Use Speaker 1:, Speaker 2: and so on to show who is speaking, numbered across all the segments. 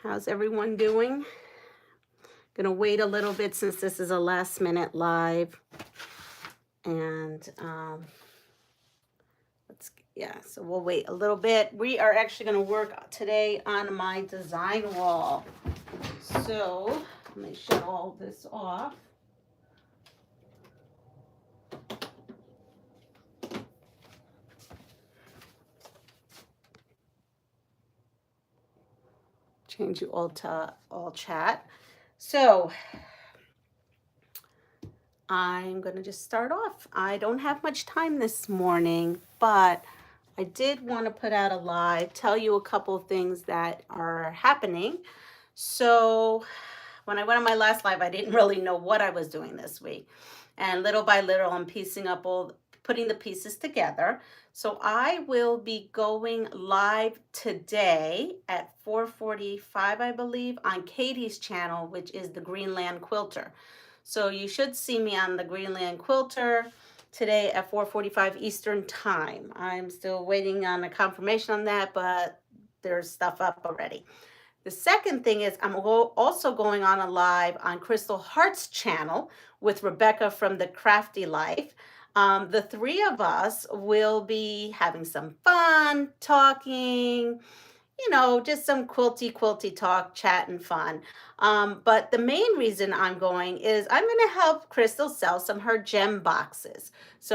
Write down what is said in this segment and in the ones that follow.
Speaker 1: How's everyone doing? Gonna wait a little bit since this is a last minute live. And so we'll wait a little bit. We are actually gonna work today on my design wall. So let me shut all this off. Change you all to all chat. So I'm going to just start off. I don't have much time this morning, but I did want to put out a live, tell you a couple of things that are happening. So when I went on my last live, I didn't really know what I was doing this week. And little by little, I'm putting the pieces together. So I will be going live today at 4:45, I believe, on Katie's channel, which is the Greenland Quilter. So you should see me on the Greenland Quilter today at 4:45 Eastern Time. I'm still waiting on a confirmation on that, but there's stuff up already. The second thing is I'm also going on a live on Crystal Hart's channel with Rebecca from The Crafty Life. The three of us will be having some fun, talking, just some quilty talk, chat, and fun. But the main reason I'm going is I'm going to help Crystal sell some of her gem boxes. So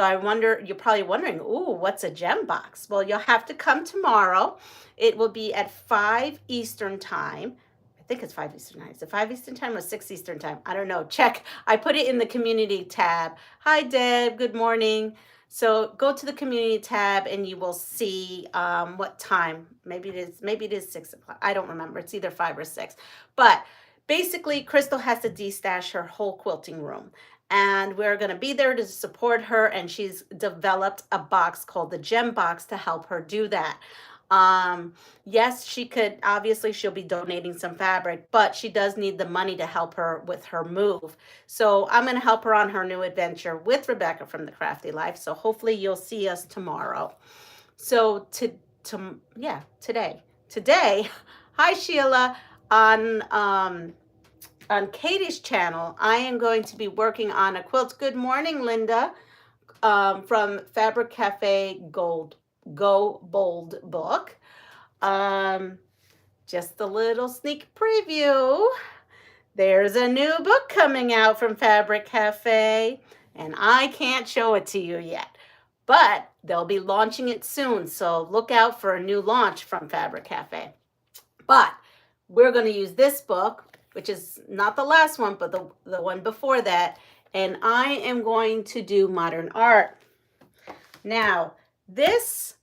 Speaker 1: you're probably wondering, ooh, what's a gem box? Well, you'll have to come tomorrow. It will be at 5 Eastern Time. I think it's 5 Eastern Time. Is it 5 Eastern Time or 6 Eastern Time? I don't know. Check. I put it in the community tab. Hi, Deb. Good morning. So go to the community tab and you will see what time. Maybe it is 6 o'clock. I don't remember. It's either 5 or 6. But basically, Crystal has to destash her whole quilting room. And we're going to be there to support her. And she's developed a box called the Gem Box to help her do that. Yes, she'll be donating some fabric, but she does need the money to help her with her move. So I'm going to help her on her new adventure with Rebecca from The Crafty Life. So hopefully you'll see us tomorrow. So today, hi Sheila, on Katie's channel, I am going to be working on a quilt. Good morning, Linda, from Fabric Cafe Go Bold book. Just a little sneak preview. There's a new book coming out from Fabric Cafe, and I can't show it to you yet, but they'll be launching it soon. So look out for a new launch from Fabric Cafe. But we're going to use this book, which is not the last one, but the one before that. And I am going to do modern art. Now, this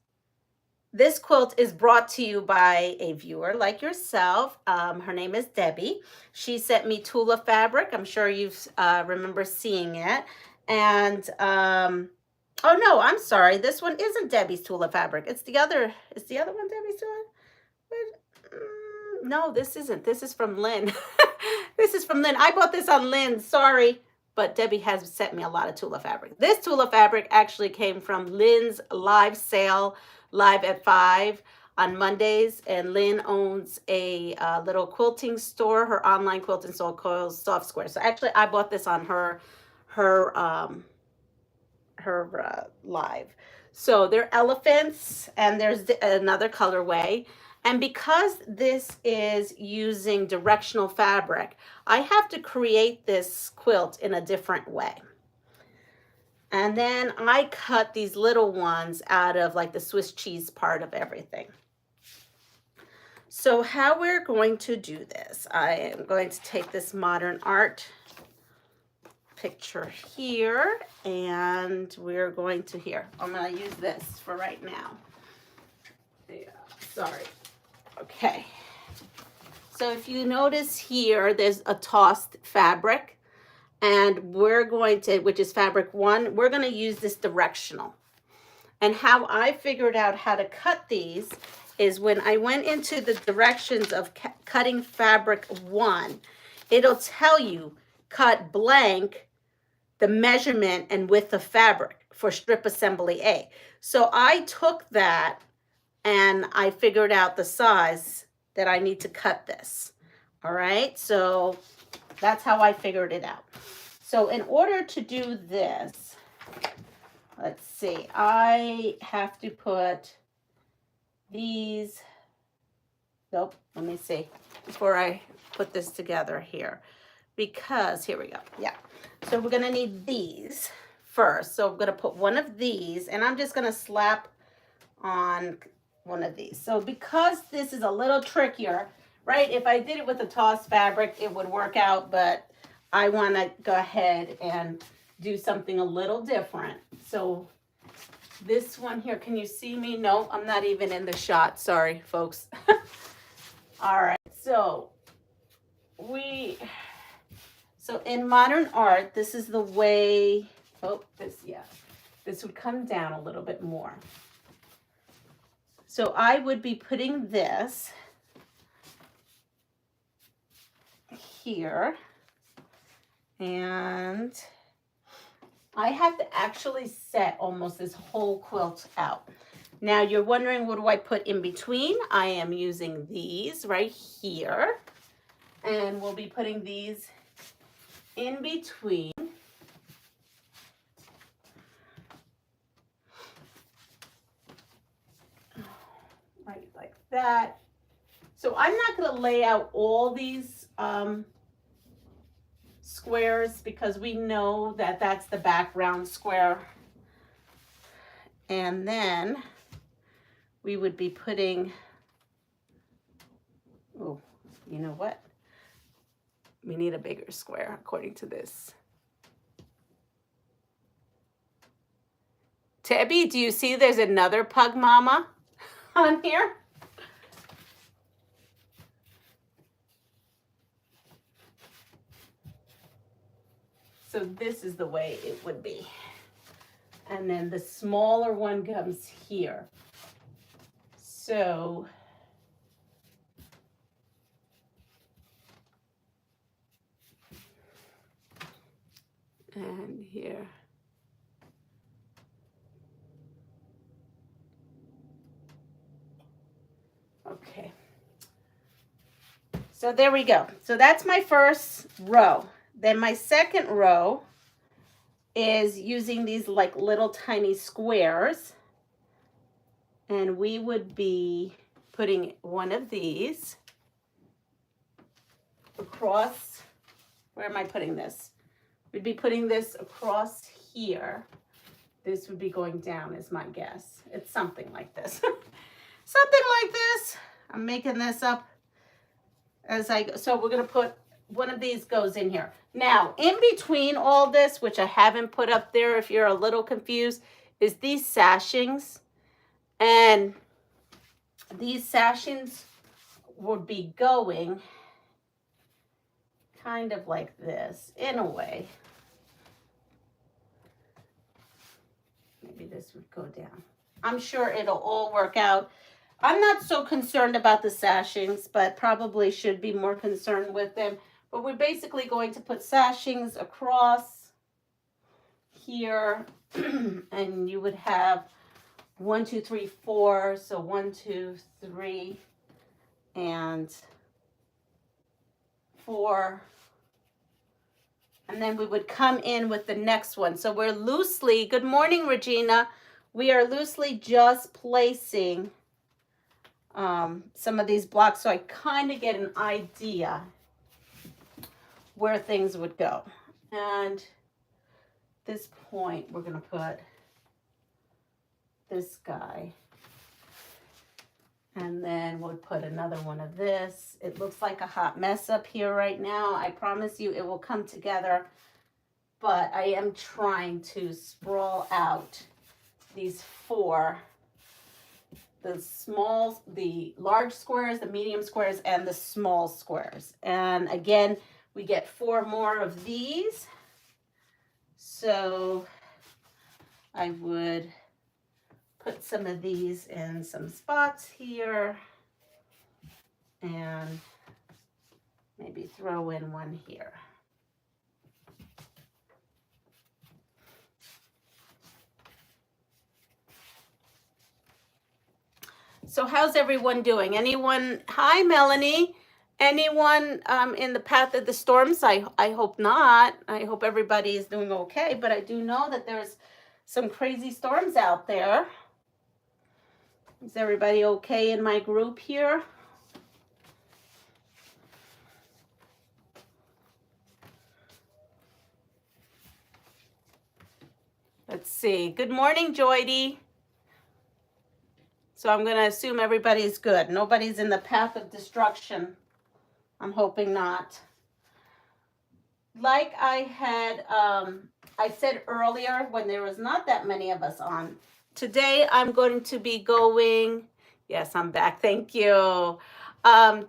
Speaker 1: quilt is brought to you by a viewer like yourself. Her name is Debbie. She sent me Tula fabric. I'm sure you remember seeing it. And, oh no, I'm sorry. This one isn't Debbie's Tula fabric. Is the other one Debbie's Tula? No, this isn't. This is from Lynn. This is from Lynn. I bought this on Lynn. Sorry. But Debbie has sent me a lot of Tula fabric. This Tula fabric actually came from Lynn's live sale, live at 5 on Mondays. And Lynn owns a little quilting store, her online quilting store called Soft Square. So actually I bought this on her live. So they're elephants, and there's another colorway. And because this is using directional fabric, I have to create this quilt in a different way. And then I cut these little ones out of like the Swiss cheese part of everything. So how we're going to do this, I am going to take this modern art picture here, and we're going to I'm going to use this for right now. Yeah, sorry. Okay, so if you notice here, there's a tossed fabric, and which is fabric 1, we're going to use this directional. And how I figured out how to cut these is when I went into the directions of cutting fabric 1, it'll tell you cut blank the measurement and width of fabric for strip assembly A. So I took that and I figured out the size that I need to cut this. All right, so that's how I figured it out. So in order to do this, let's see, I have to put these, nope, let me see, before I put this together here, because here we go. Yeah, so we're gonna need these first. So I'm gonna put one of these, and I'm just gonna slap on one of these. So because this is a little trickier, right? If I did it with a tossed fabric, it would work out, but I want to go ahead and do something a little different. So this one here, can you see me? No, I'm not even in the shot. Sorry, folks. All right, so in modern art, this is the way, this would come down a little bit more. So I would be putting this here, and I have to actually set almost this whole quilt out. Now you're wondering, what do I put in between? I am using these right here, and we'll be putting these in between. Right, like that. So I'm not going to lay out all these squares, because we know that that's the background square. And then we would be putting, oh, you know what? We need a bigger square according to this. Tebby, do you see there's another pug mama on here? So this is the way it would be. And then the smaller one comes here. So and here. Okay. So there we go. So that's my first row. Then my second row is using these like little tiny squares. And we would be putting one of these across, where am I putting this? We'd be putting this across here. This would be going down is my guess. It's something like this. Something like this. I'm making this up as I go. So we're gonna put one of these goes in here. Now, in between all this, which I haven't put up there if you're a little confused, is these sashings. And these sashings would be going kind of like this, in a way. Maybe this would go down. I'm sure it'll all work out. I'm not so concerned about the sashings, but probably should be more concerned with them. But we're basically going to put sashings across here, and you would have 1, 2, 3, 4. So 1, 2, 3, and 4. And then we would come in with the next one. So we're loosely, good morning, Regina. We are loosely just placing some of these blocks so I kind of get an idea where things would go. And at this point, we're going to put this guy. And then we'll put another one of this. It looks like a hot mess up here right now. I promise you it will come together. But I am trying to sprawl out these 4. The large squares, the medium squares, and the small squares. And again, we get 4 more of these. So I would put some of these in some spots here, and maybe throw in one here. So how's everyone doing? Anyone? Hi, Melanie. Anyone in the path of the storms? I hope not. I hope everybody is doing okay. But I do know that there's some crazy storms out there. Is everybody okay in my group here? Let's see. Good morning, Joydy. So I'm going to assume everybody's good. Nobody's in the path of destruction. I'm hoping not. Like I said earlier when there was not that many of us on, today I'm going to be going, yes, I'm back, thank you.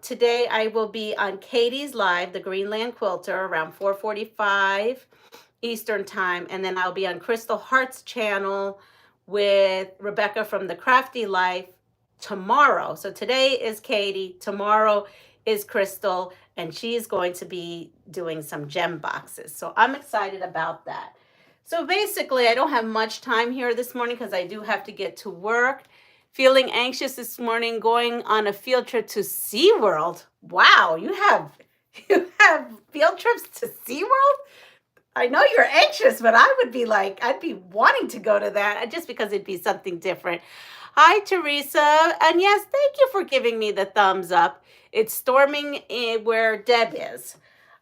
Speaker 1: Today I will be on Katie's Live, the Greenland Quilter, around 4:45 Eastern time, and then I'll be on Crystal Hart's channel with Rebecca from The Crafty Life tomorrow. So today is Katie, tomorrow is Crystal, and she's going to be doing some gem boxes. So I'm excited about that. So basically, I don't have much time here this morning because I do have to get to work. Feeling anxious this morning, going on a field trip to SeaWorld. Wow, you have field trips to SeaWorld? I know you're anxious, but I would be like, I'd be wanting to go to that just because it'd be something different. Hi, Teresa. And yes, thank you for giving me the thumbs up. It's storming where Deb is.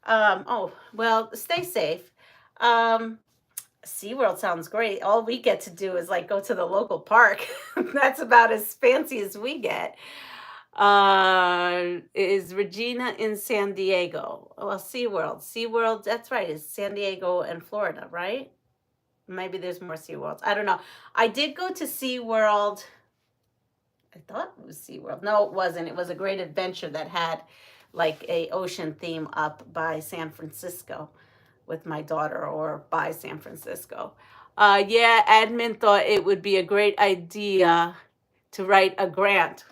Speaker 1: Oh, well, stay safe. SeaWorld sounds great. All we get to do is like go to the local park. That's about as fancy as we get. Is Regina in San Diego? Well, SeaWorld, that's right, is San Diego and Florida, right? Maybe there's more SeaWorlds. I don't know. I did go to SeaWorld. I thought it was SeaWorld. No, it wasn't. It was a great adventure that had like a ocean theme up by San Francisco with my daughter, or by San Francisco. Yeah, admin thought it would be a great idea to write a grant.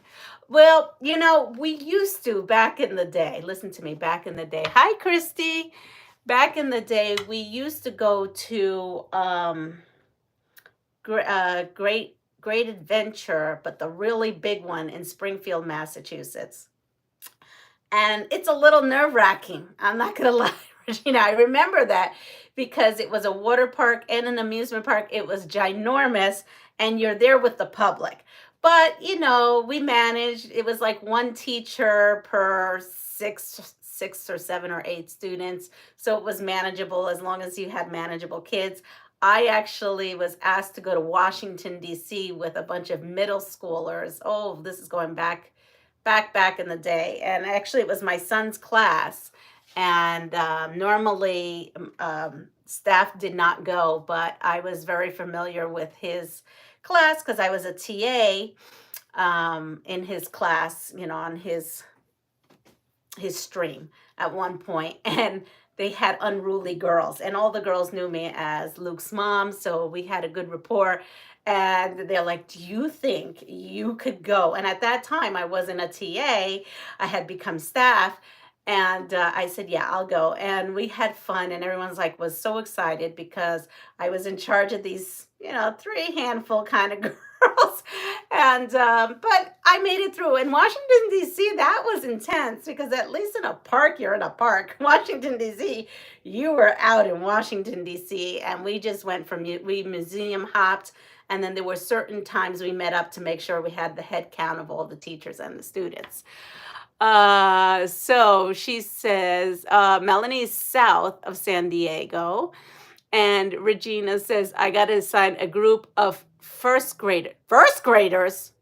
Speaker 1: Well, you know, we used to back in the day. Listen to me, back in the day. Hi, Christy. Back in the day, we used to go to Great Adventure, but the really big one in Springfield, Massachusetts. And it's a little nerve-wracking. I'm not going to lie, Regina. I remember that because it was a water park and an amusement park. It was ginormous, and you're there with the public. But, you know, we managed. It was like one teacher per six or seven or eight students. So it was manageable as long as you had manageable kids. I actually was asked to go to Washington, D.C. with a bunch of middle schoolers. Oh, this is going back in the day. And actually, it was my son's class. And normally, staff did not go, but I was very familiar with his class because I was a TA in his class, you know, on his stream at one point. And they had unruly girls, and all the girls knew me as Luke's mom, so we had a good rapport. And they're like, do you think you could go? And at that time, I wasn't a TA. I had become staff. And I said, yeah, I'll go. And we had fun. And everyone's like, was so excited because I was in charge of these, you know, 3 handful kind of girls. And, but I made it through. In Washington, D.C., that was intense because at least in a park, you're in a park. Washington, D.C., you were out in Washington, D.C. And we just went we museum hopped. And then there were certain times we met up to make sure we had the head count of all the teachers and the students. So she says, Melanie's south of San Diego. And Regina says, I got to assign a group of first graders.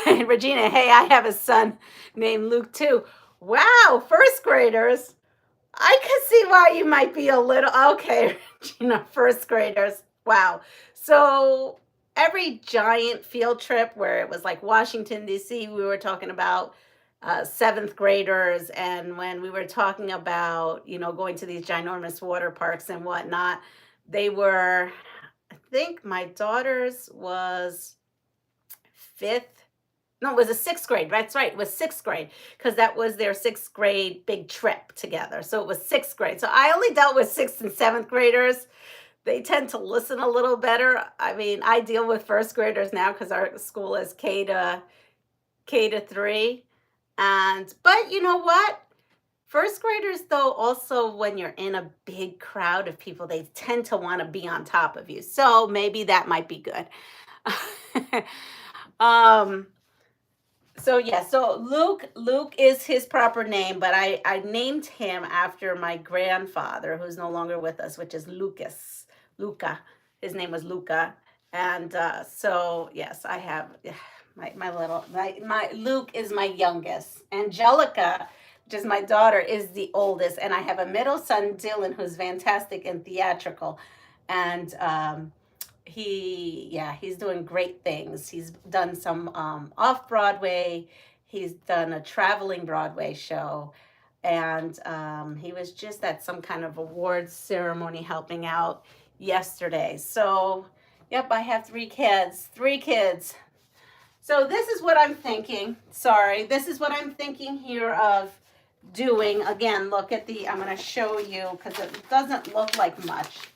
Speaker 1: Regina, hey, I have a son named Luke too. Wow, first graders. I could see why you might be a little, okay, Regina, first graders. Wow. So every giant field trip where it was like Washington, D.C., we were talking about 7th graders. And when we were talking about, you know, going to these ginormous water parks and whatnot, they were, I think my daughter's was 5th. No, it was a 6th grade. That's right. It was 6th grade because that was their 6th grade big trip together. So it was 6th grade. So I only dealt with 6th and 7th graders. they tend to listen a little better. I mean, I deal with first graders now because our school is K to 3. And but you know what? First graders, though, also when you're in a big crowd of people, they tend to want to be on top of you. So maybe that might be good. um, so yeah, so Luke is his proper name, but I named him after my grandfather, who's no longer with us, which is Luca. His name was Luca, and so yes, I have my Luke is my youngest. Angelica, which is my daughter, is the oldest, and I have a middle son, Dylan, who's fantastic and theatrical, and he's doing great things. He's done some off Broadway. He's done a traveling Broadway show, and he was just at some kind of awards ceremony helping out yesterday. So, yep, I have 3 kids. 3 kids. So this is what I'm thinking. Sorry, this is what I'm thinking here of doing. Again, look at I'm going to show you because it doesn't look like much.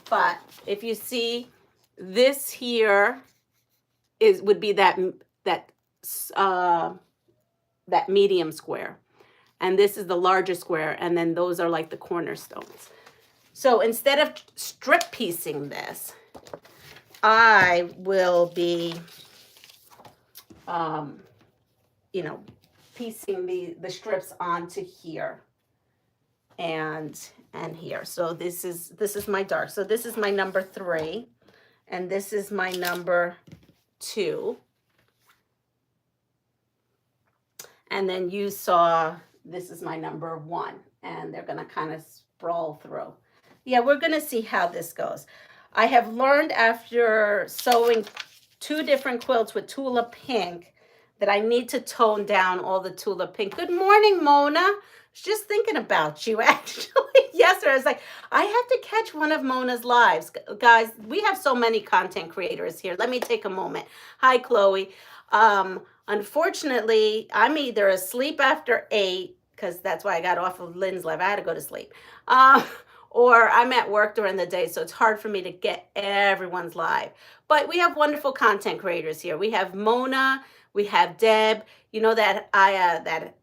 Speaker 1: But if you see, this here would be uh, that medium square, and this is the larger square, and then those are like the cornerstones. So instead of strip piecing this, I will be, piecing the strips onto here and here. So this is my dark. So this is my number 3, and this is my number 2. And then you saw this is my number 1, and they're gonna kind of sprawl through. Yeah, we're gonna see how this goes. I have learned after sewing 2 different quilts with Tula Pink that I need to tone down all the Tula Pink. Good morning, Mona. I was just thinking about you actually yesterday. I was like, I have to catch one of Mona's lives. Guys, we have so many content creators here. Let me take a moment. Hi, Chloe. Unfortunately, I'm either asleep after 8, because that's why I got off of Lynn's live. I had to go to sleep. Or I'm at work during the day, so it's hard for me to get everyone's live. But we have wonderful content creators here. We have Mona, we have Deb. You know that that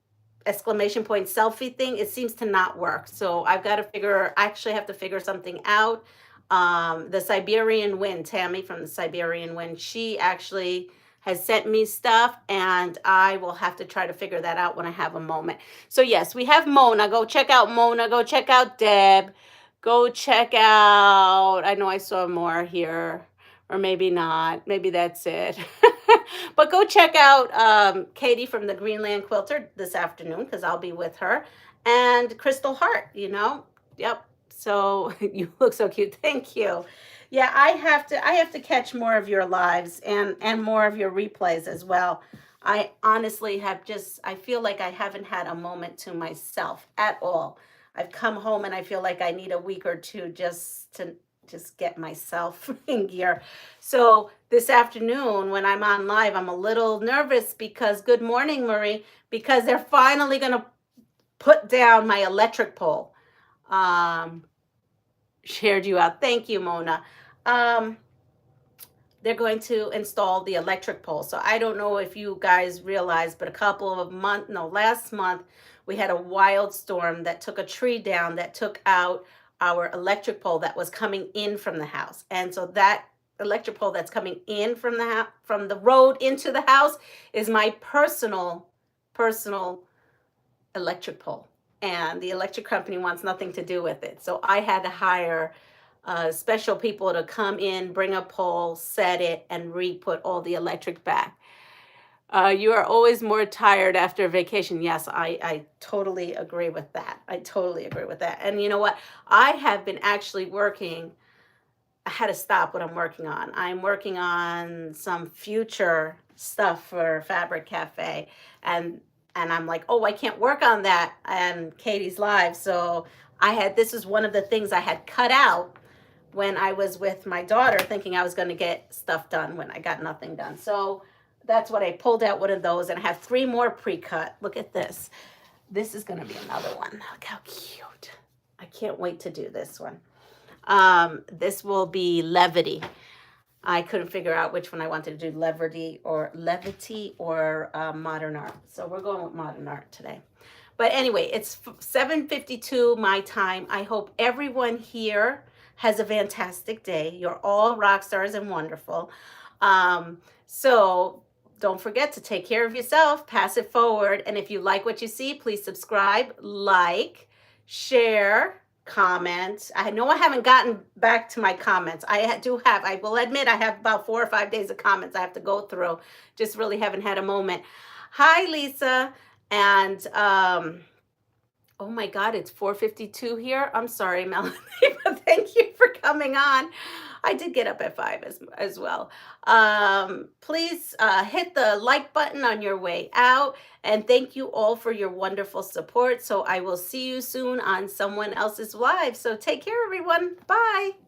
Speaker 1: exclamation point selfie thing, it seems to not work. So I've got to actually have to figure something out. The Siberian Wind, Tammy from the Siberian Wind, she actually has sent me stuff, and I will have to try to figure that out when I have a moment. So yes, we have Mona. Go check out Mona. Go check out Deb. Go check out, I know I saw more here, or maybe not. Maybe that's it. But go check out Katie from the Greenland Quilter this afternoon, because I'll be with her. And Crystal Hart, Yep. So you look so cute. Thank you. Yeah, I have to catch more of your lives and more of your replays as well. I honestly I feel like I haven't had a moment to myself at all. I've come home and I feel like I need a week or 2 just to get myself in gear. So this afternoon when I'm on live, I'm a little nervous because, good morning, Marie, because they're finally going to put down my electric pole. Shared you out. Thank you, Mona. They're going to install the electric pole. So I don't know if you guys realize, but last month, we had a wild storm that took a tree down that took out our electric pole that was coming in from the house. And so that electric pole that's coming in from the road into the house is my personal electric pole. And the electric company wants nothing to do with it. So I had to hire special people to come in, bring a pole, set it, and re-put all the electric back. You are always more tired after vacation. Yes, I totally agree with that. I totally agree with that. And you know what? I have been actually working. I had to stop what I'm working on. I'm working on some future stuff for Fabric Cafe. And I'm like, oh, I can't work on that and Katie's live. So this is one of the things I had cut out when I was with my daughter, thinking I was going to get stuff done when I got nothing done. So that's what I pulled out, one of those, and I have 3 more pre-cut. Look at this. This is going to be another one. Look how cute. I can't wait to do this one. This will be levity. I couldn't figure out which one I wanted to do, levity or modern art. So we're going with modern art today. But anyway, it's 7:52 my time. I hope everyone here has a fantastic day. You're all rock stars and wonderful. So don't forget to take care of yourself, pass it forward. And if you like what you see, please subscribe, like, share, comment. I know I haven't gotten back to my comments. I will admit, I have about 4 or 5 days of comments I have to go through. Just really haven't had a moment. Hi, Lisa. And oh my God, it's 4:52 here. I'm sorry, Melanie, but thank you for coming on. I did get up at 5 as well. Please hit the like button on your way out. And thank you all for your wonderful support. So I will see you soon on someone else's live. So take care, everyone. Bye.